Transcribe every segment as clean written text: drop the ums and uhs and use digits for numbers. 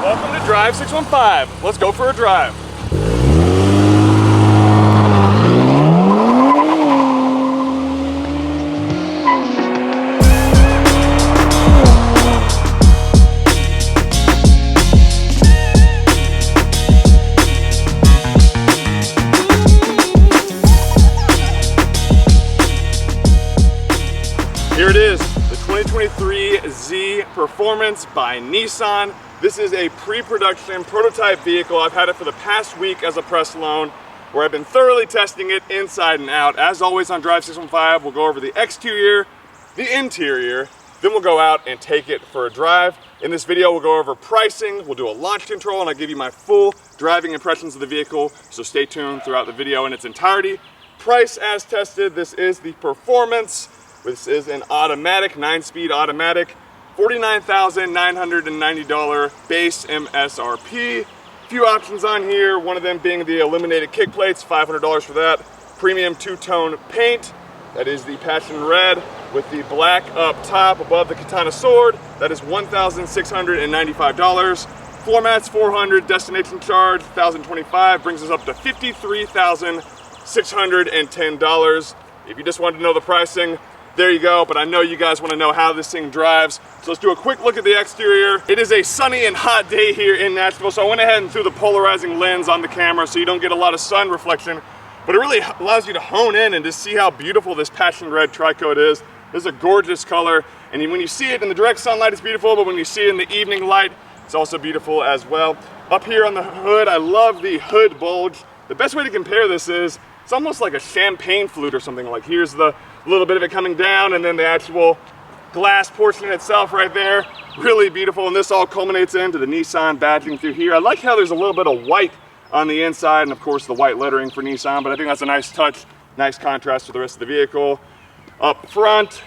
Welcome to Drive 615. Let's go for a drive. Here it is, the 2023 Z Performance by Nissan. This is a pre-production prototype vehicle. I've had it for the past week as a press loan, where I've been thoroughly testing it inside and out. As always on Drive 615, we'll go over the exterior, the interior, then we'll go out and take it for a drive. In this video, we'll go over pricing, we'll do a launch control, and I'll give you my full driving impressions of the vehicle, so stay tuned throughout the video in its entirety. Price as tested, this is the Performance. This is an automatic, 9-speed automatic. $49,990 base MSRP. Few options on here, one of them being the illuminated kick plates, $500 for that. Premium two-tone paint, that is the Passion Red with the black up top above the katana sword. That is $1,695. Floor mats, $400. Destination charge, $1,025. Brings us up to $53,610. If you just wanted to know the pricing, there you go, but I know you guys want to know how this thing drives. So let's do a quick look at the exterior. It is a sunny and hot day here in Nashville, so I went ahead and threw the polarizing lens on the camera so you don't get a lot of sun reflection, but it really allows you to hone in and just see how beautiful this Passion Red TriCoat is. This is a gorgeous color, and when you see it in the direct sunlight, it's beautiful, but when you see it in the evening light, it's also beautiful as well. Up here on the hood, I love the hood bulge. The best way to compare this is, it's almost like a champagne flute or something. Like here's the little bit of it coming down, and then the actual glass portion itself right there. Really beautiful, and this all culminates into the Nissan badging through here. I like how there's a little bit of white on the inside, and of course the white lettering for Nissan, but I think that's a nice touch, nice contrast to the rest of the vehicle. Up front,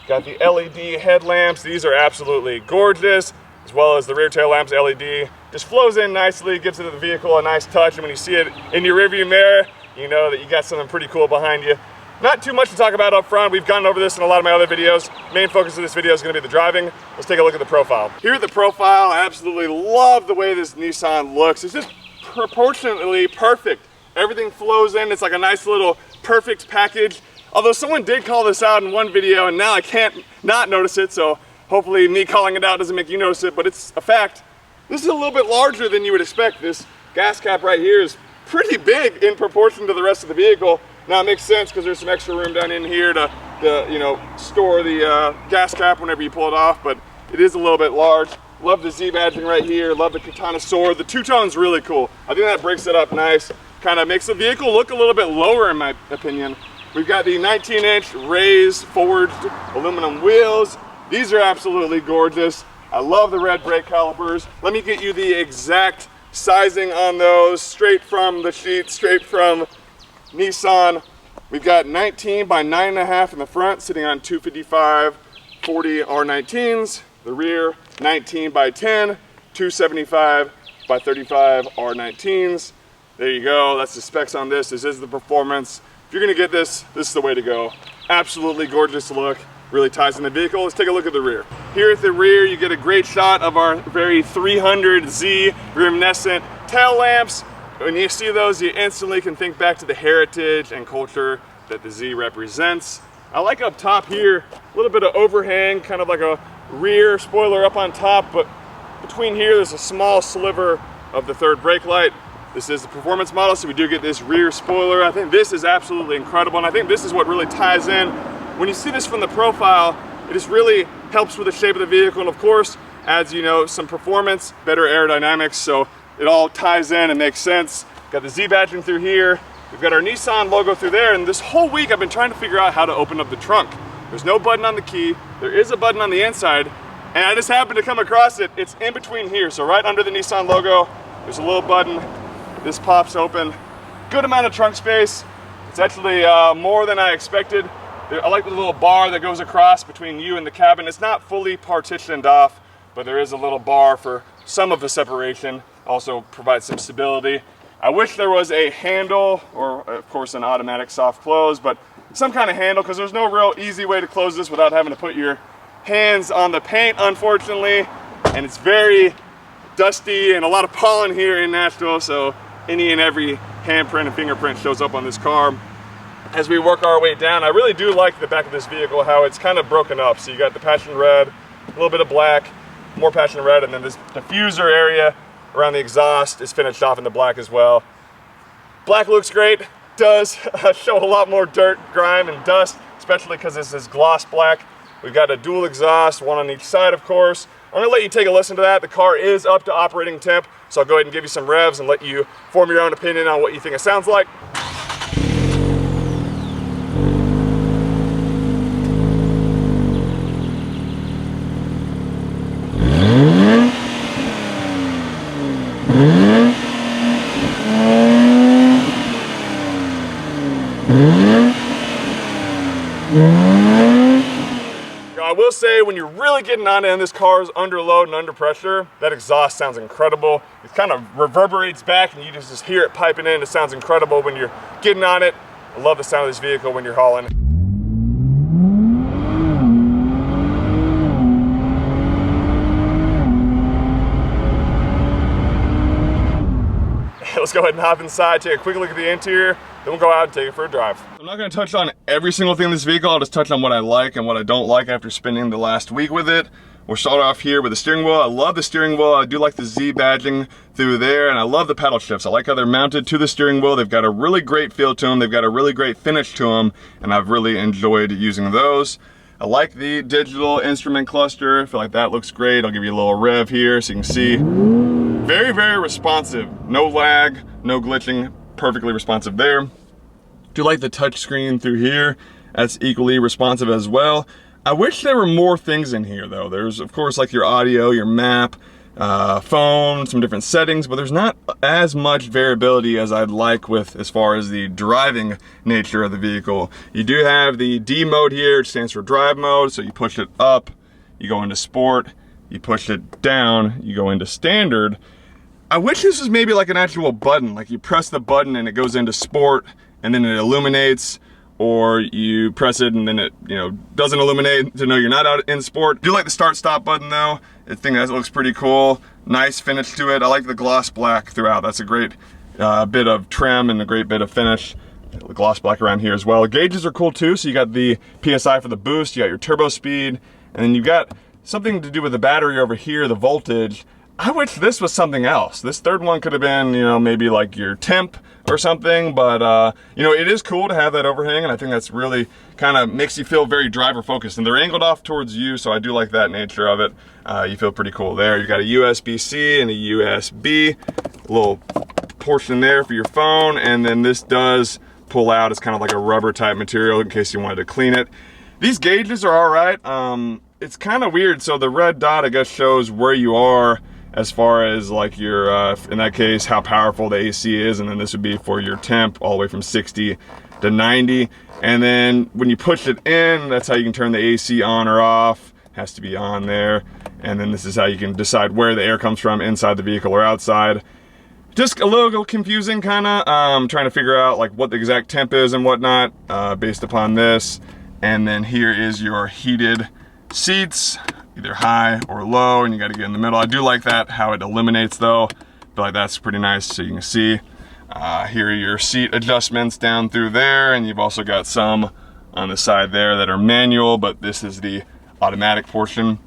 got the LED headlamps. These are absolutely gorgeous, as well as the rear tail lamps LED. Just flows in nicely, gives the vehicle a nice touch, and when you see it in your rearview mirror, you know that you got something pretty cool behind you. Not too much to talk about up front. We've gone over this in a lot of my other videos. Main focus of this video is going to be the driving. Let's take a look at the profile. Here at the profile, I absolutely love the way this Nissan looks. It's just proportionately perfect. Everything flows in. It's like a nice little perfect package. Although someone did call this out in one video, and now I can't not notice it, so hopefully me calling it out doesn't make you notice it, but it's a fact. This is a little bit larger than you would expect. This gas cap right here is pretty big in proportion to the rest of the vehicle. Now it makes sense because there's some extra room down in here to store the gas cap whenever you pull it off, but it is a little bit large. Love the Z badging right here, love the katana sword. The two-tone's really cool. I think that breaks it up nice. Kind of makes the vehicle look a little bit lower in my opinion. We've got the 19-inch raised forged aluminum wheels. These are absolutely gorgeous. I love the red brake calipers. Let me get you the exact sizing on those, straight from the sheet, straight from Nissan. We've got 19 by 9.5 in the front, sitting on 255 40 R19s. The rear, 19 by 10, 275 by 35 R19s. There you go, that's the specs on this. This is the Performance. If you're gonna get this, this is the way to go. Absolutely gorgeous look, really ties in the vehicle. Let's take a look at the rear. Here at the rear, you get a great shot of our very 300Z luminescent tail lamps. When you see those, you instantly can think back to the heritage and culture that the Z represents. I like up top here, a little bit of overhang, kind of like a rear spoiler up on top, but between here there's a small sliver of the third brake light. This is the Performance model, so we do get this rear spoiler. I think this is absolutely incredible, and I think this is what really ties in. When you see this from the profile, it just really helps with the shape of the vehicle, and of course adds, some performance, better aerodynamics, so it all ties in and makes sense. Got the Z badging through here. We've got our Nissan logo through there, and this whole week I've been trying to figure out how to open up the trunk. There's no button on the key. There is a button on the inside, and I just happened to come across it. It's in between here, so right under the Nissan logo, there's a little button. This pops open. Good amount of trunk space. It's actually more than I expected. I like the little bar that goes across between you and the cabin. It's not fully partitioned off, but there is a little bar for some of the separation. Also provides some stability. I wish there was a handle, or of course an automatic soft close, but some kind of handle, because there's no real easy way to close this without having to put your hands on the paint, unfortunately. And it's very dusty and a lot of pollen here in Nashville, so any and every handprint and fingerprint shows up on this car. As we work our way down, I really do like the back of this vehicle, how it's kind of broken up. So you got the Passion Red, a little bit of black, more Passion Red, and then this diffuser area around the exhaust is finished off in the black as well. Black looks great, does show a lot more dirt, grime, and dust, especially because this is gloss black. We've got a dual exhaust, one on each side, of course. I'm gonna let you take a listen to that. The car is up to operating temp, so I'll go ahead and give you some revs and let you form your own opinion on what you think it sounds like. I will say, when you're really getting on it and this car is under load and under pressure, that exhaust sounds incredible. It kind of reverberates back and you just hear it piping in. It sounds incredible when you're getting on it. I love the sound of this vehicle when you're hauling. Let's go ahead and hop inside, take a quick look at the interior, then we'll go out and take it for a drive. I'm not gonna touch on every single thing in this vehicle. I'll just touch on what I like and what I don't like after spending the last week with it. We'll start off here with the steering wheel. I love the steering wheel. I do like the Z badging through there, and I love the paddle shifts. I like how they're mounted to the steering wheel. They've got a really great feel to them. They've got a really great finish to them, and I've really enjoyed using those. I like the digital instrument cluster. I feel like that looks great. I'll give you a little rev here so you can see. Very, very responsive. No lag, no glitching, perfectly responsive there. Do like the touch screen through here. That's equally responsive as well. I wish there were more things in here though. There's of course like your audio, your map, phone, some different settings, but there's not as much variability as I'd like with as far as the driving nature of the vehicle. You do have the D mode here, which stands for drive mode, so you push it up, you go into sport, you push it down, you go into standard. I wish this was maybe like an actual button, like you press the button and it goes into sport and then it illuminates, or you press it and then it, doesn't illuminate to know you're not out in sport. I do like the start stop button though. I think that looks pretty cool. Nice finish to it. I like the gloss black throughout. That's a great bit of trim and a great bit of finish. The gloss black around here as well. Gauges are cool too. So you got the PSI for the boost, you got your turbo speed, and then you've got something to do with the battery over here, the voltage. I wish this was something else. This third one could have been, maybe like your temp or something, but it is cool to have that overhang, and I think that's really kind of makes you feel very driver focused, and they're angled off towards you, so I do like that nature of it. You feel pretty cool there. You got a USB-C and a USB, a little portion there for your phone, and then this does pull out. It's kind of like a rubber type material in case you wanted to clean it. These gauges are all right. It's kind of weird. So the red dot, I guess, shows where you are as far as like your, in that case, how powerful the AC is, and then this would be for your temp all the way from 60 to 90. And then when you push it in, that's how you can turn the AC on or off. It has to be on there. And then this is how you can decide where the air comes from, inside the vehicle or outside. Just a little confusing, kind of. Trying to figure out like what the exact temp is and whatnot based upon this. And then here is your heated seats, either high or low, and you got to get in the middle. I do like that, how it eliminates though. I feel like that's pretty nice. So you can see here are your seat adjustments down through there, and you've also got some on the side there that are manual, but this is the automatic portion.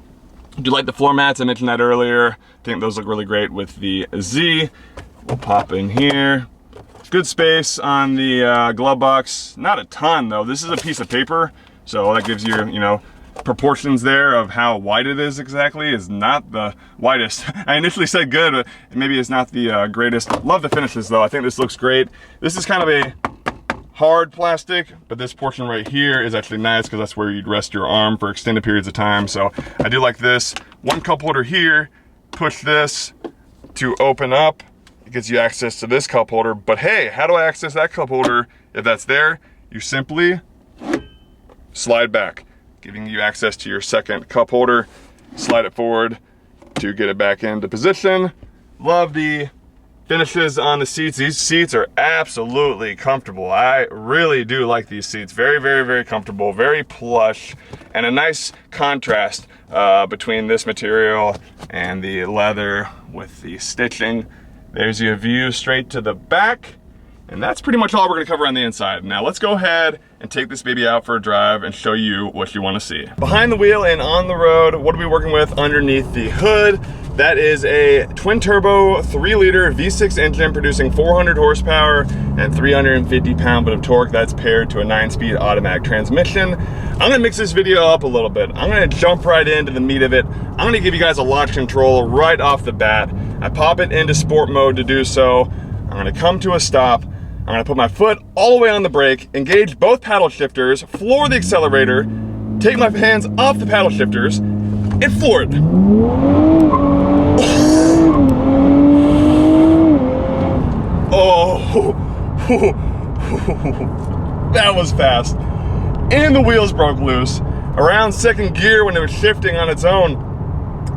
I do like the floor mats, I mentioned that earlier. I think those look really great with the Z. We'll pop in here. Good space on the glove box. Not a ton though. This is a piece of paper, so that gives you, proportions there of how wide it is exactly. Is not the widest. I initially said good, but maybe it's not the greatest. Love the finishes though. I think this looks great. This is kind of a hard plastic, but this portion right here is actually nice because that's where you'd rest your arm for extended periods of time. So I do like this. One cup holder here. Push this to open up. It gives you access to this cup holder, but hey, how do I access that cup holder? If that's there, you simply slide back, giving you access to your second cup holder. Slide it forward to get it back into position. Love the Finishes on the seats. These seats are absolutely comfortable. I really do like these seats. Very, very, very comfortable, very plush, and a nice contrast between this material and the leather with the stitching. There's your view straight to the back. And that's pretty much all we're gonna cover on the inside. Now let's go ahead and take this baby out for a drive and show you what you wanna see. Behind the wheel and on the road, what are we working with underneath the hood? That is a twin turbo 3-liter V6 engine producing 400 horsepower and 350 pound-foot of torque. That's paired to a 9-speed automatic transmission. I'm gonna mix this video up a little bit. I'm gonna jump right into the meat of it. I'm gonna give you guys a launch control right off the bat. I pop it into sport mode to do so. I'm gonna come to a stop. I'm gonna put my foot all the way on the brake, engage both paddle shifters, floor the accelerator, take my hands off the paddle shifters, and floor it. Oh, that was fast. And the wheels broke loose. Around second gear when it was shifting on its own,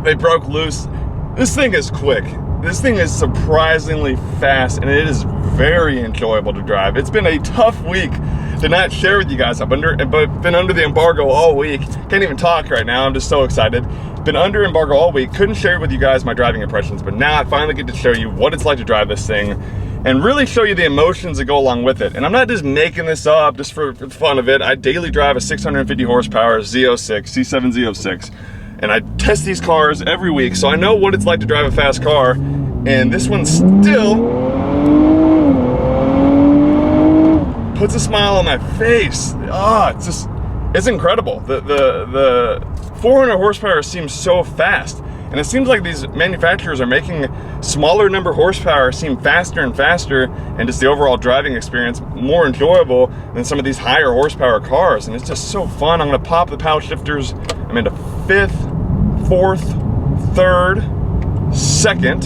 they broke loose. This thing is quick. This thing is surprisingly fast, and it is very enjoyable to drive. It's been a tough week to not share with you guys. I've been under the embargo all week. Can't even talk right now. I'm just so excited. Been under embargo all week. Couldn't share with you guys my driving impressions, but now I finally get to show you what it's like to drive this thing and really show you the emotions that go along with it. And I'm not just making this up just for the fun of it. I daily drive a 650 horsepower Z06, C7 Z06. And I test these cars every week, so I know what it's like to drive a fast car, and this one still puts a smile on my face. It's incredible. The 400 horsepower seems so fast, and it seems like these manufacturers are making smaller number horsepower seem faster and faster, and just the overall driving experience more enjoyable than some of these higher horsepower cars, and it's just so fun. I'm gonna pop the paddle shifters. I'm into 5th, 4th, 3rd, 2nd.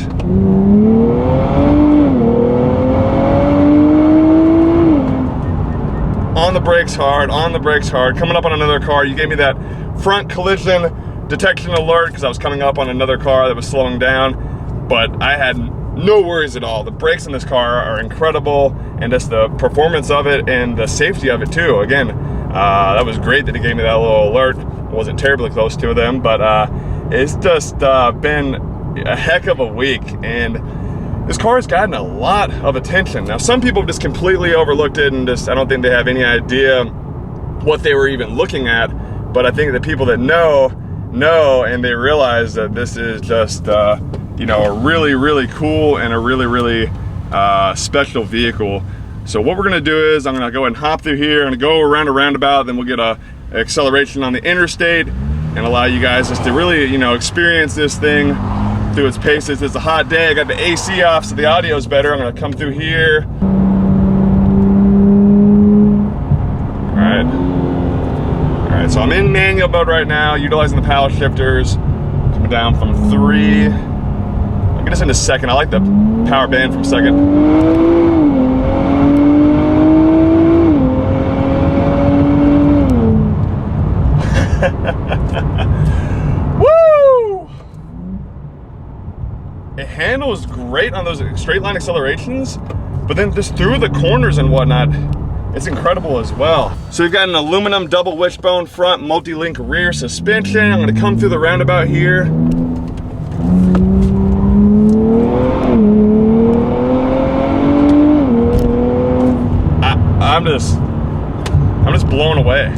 On the brakes hard, on the brakes hard. Coming up on another car, you gave me that front collision detection alert because I was coming up on another car that was slowing down, but I had no worries at all. The brakes in this car are incredible, and just the performance of it and the safety of it too. Again, that was great that it gave me that little alert. Wasn't terribly close to them, but it's just been a heck of a week, and this car has gotten a lot of attention. Now, some people just completely overlooked it, and just I don't think they have any idea what they were even looking at, but I think the people that know, and they realize that this is just you know, a really, really cool and a really, really special vehicle. So what we're gonna do is I'm gonna go ahead and hop through here and go around a roundabout, then we'll get a acceleration on the interstate and allow you guys just to really, you know, experience this thing through its paces. It's a hot day. I got the AC off, so the audio is better. I'm gonna come through here. All right, so I'm in manual mode right now, utilizing the paddle shifters. Coming down from 3. I'll get us into 2nd. I like the power band from 2nd. Woo! It handles great on those straight line accelerations, but then just through the corners and whatnot, it's incredible as well. So we've got an aluminum double wishbone front, multi-link rear suspension. I'm gonna come through the roundabout here. I'm just blown away.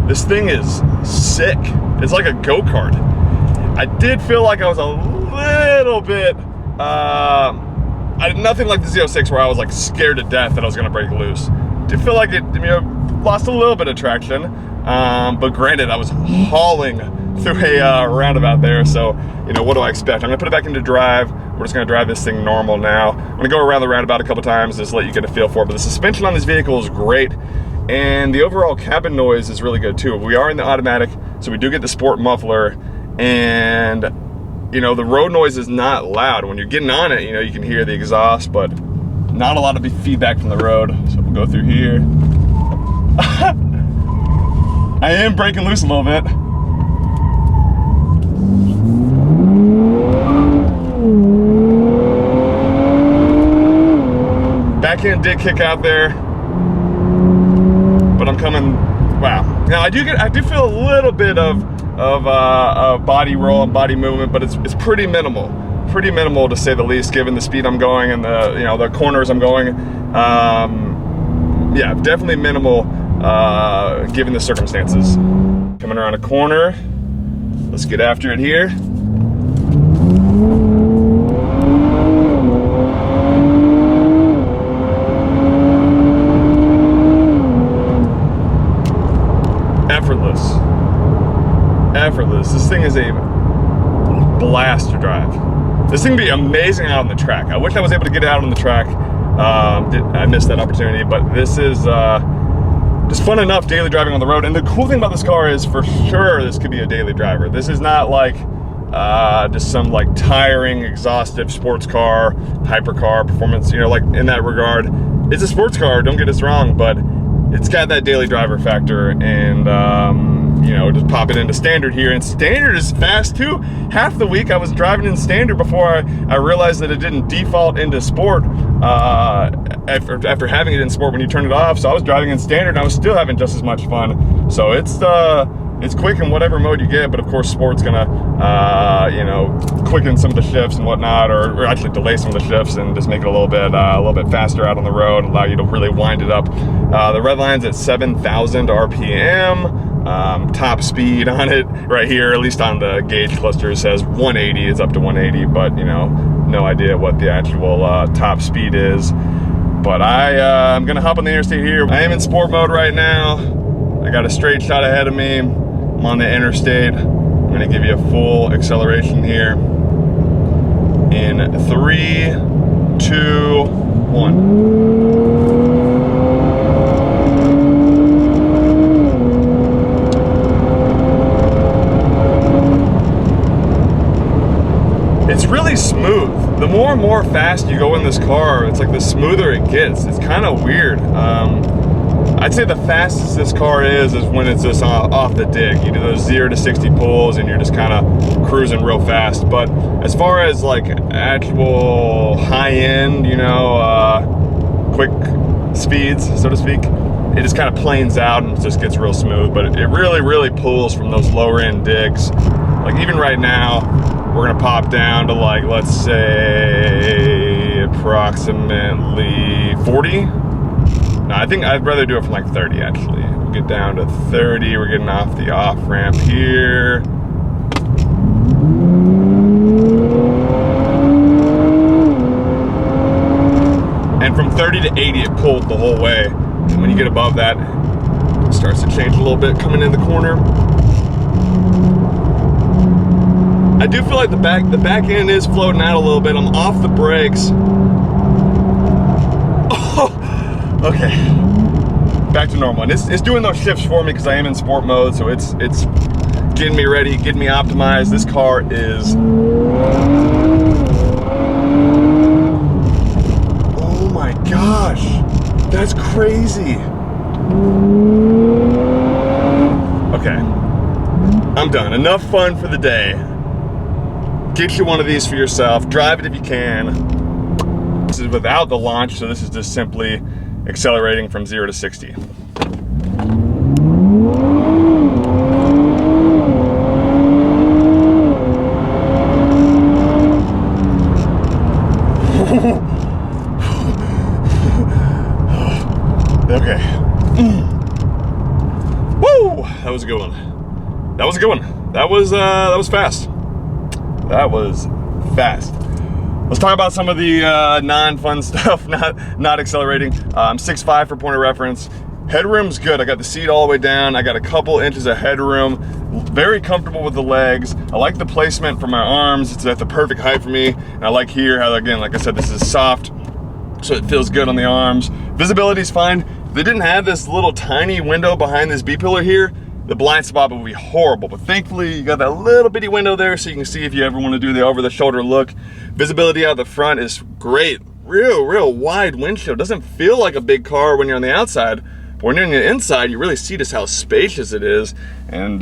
This thing is sick. It's like a go-kart. I did feel like I was a little bit, I did nothing like the Z06 where I was like scared to death that I was gonna break loose. Did feel like it, you know, lost a little bit of traction, but granted, I was hauling through a roundabout there, so, you know, what do I expect? I'm gonna put it back into drive. We're just gonna drive this thing normal now. I'm gonna go around the roundabout a couple times, just let you get a feel for it, but the suspension on this vehicle is great. And the overall cabin noise is really good too. We are in the automatic, so we do get the sport muffler, and you know, the road noise is not loud. When you're getting on it, you know, you can hear the exhaust, but not a lot of feedback from the road. So we'll go through here. I am breaking loose a little bit. back end did kick out there, but I'm coming, wow. Now I do feel a little bit of body roll and body movement, but it's pretty minimal. Pretty minimal to say the least, given the speed I'm going and the, you know, the corners I'm going. Yeah, definitely minimal given the circumstances. Coming around a corner, let's get after it here. Effortless. Effortless. This thing is a blast to drive. This thing would be amazing out on the track. I wish I was able to get it out on the track. I missed that opportunity, but this is just fun enough daily driving on the road. And the cool thing about this car is, for sure, this could be a daily driver. This is not like just some like tiring, exhaustive sports car, hypercar performance, you know, like in that regard. It's a sports car, don't get us wrong, but it's got that daily driver factor, and you know, just pop it into standard here, and standard is fast too. Half the week I was driving in standard before I realized that it didn't default into sport after having it in sport when you turn it off. So I was driving in standard and I was still having just as much fun. So it's quick in whatever mode you get, but of course sport's gonna you know, quicken some of the shifts and whatnot, or actually delay some of the shifts and just make it a little bit faster out on the road, allow you to really wind it up. The red line's at 7,000 RPM. Top speed on it right here, at least on the gauge cluster, says 180. It's up to 180, but you know, no idea what the actual top speed is. But I'm gonna hop on the interstate here. I am in sport mode right now. I got a straight shot ahead of me. I'm on the interstate. I'm gonna give you a full acceleration here in 3, 2, 1. It's really smooth. The more and more fast you go in this car, it's like the smoother it gets. It's kind of weird. I'd say the fastest this car is when it's just off the dig. You do those 0 to 60 pulls and you're just kind of cruising real fast. But as far as like actual high end, you know, quick speeds, so to speak, it just kind of planes out and just gets real smooth. But it really, really pulls from those lower end digs. Like even right now, we're gonna pop down to like, let's say approximately 40. No, I think I'd rather do it from like 30 actually. We'll get down to 30, we're getting off the off ramp here. And from 30 to 80, it pulled the whole way. And when you get above that, it starts to change a little bit coming in the corner. I do feel like the back end is floating out a little bit. I'm off the brakes. Oh, okay. Back to normal. And it's doing those shifts for me because I am in sport mode, so it's getting me ready, getting me optimized. This car is, oh my gosh, that's crazy. Okay, I'm done. Enough fun for the day. Get you one of these for yourself. Drive it if you can. This is without the launch, so this is just simply accelerating from 0 to 60. Okay. Woo! That was a good one. That was a good one. That was fast. That was fast. Let's talk about some of the non-fun stuff, not accelerating. I'm 6'5" for point of reference. Headroom's good. I got the seat all the way down. I got a couple inches of headroom. Very comfortable with the legs. I like the placement for my arms. It's at the perfect height for me. And I like here how, again, like I said, this is soft, so it feels good on the arms. Visibility's fine. If they didn't have this little tiny window behind this B-pillar here, the blind spot would be horrible, but thankfully you got that little bitty window there so you can see if you ever want to do the over-the-shoulder look. Visibility out the front is great. Real wide windshield. Doesn't feel like a big car when you're on the outside, but when you're on the inside, you really see just how spacious it is. And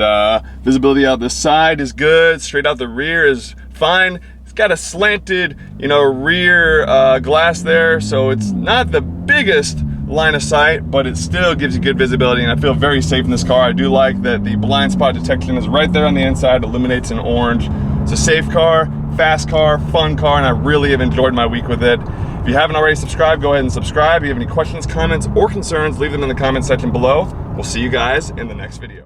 visibility out the side is good. Straight out the rear is fine. It's got a slanted, you know, rear glass there, so it's not the biggest line of sight, but it still gives you good visibility, and I feel very safe in this car. I do like that the blind spot detection is right there on the inside, illuminates in orange. It's a safe car, fast car, fun car, and I really have enjoyed my week with it. If you haven't already subscribed, go ahead and subscribe. If you have any questions, comments, or concerns, leave them in the comment section below. We'll see you guys in the next video.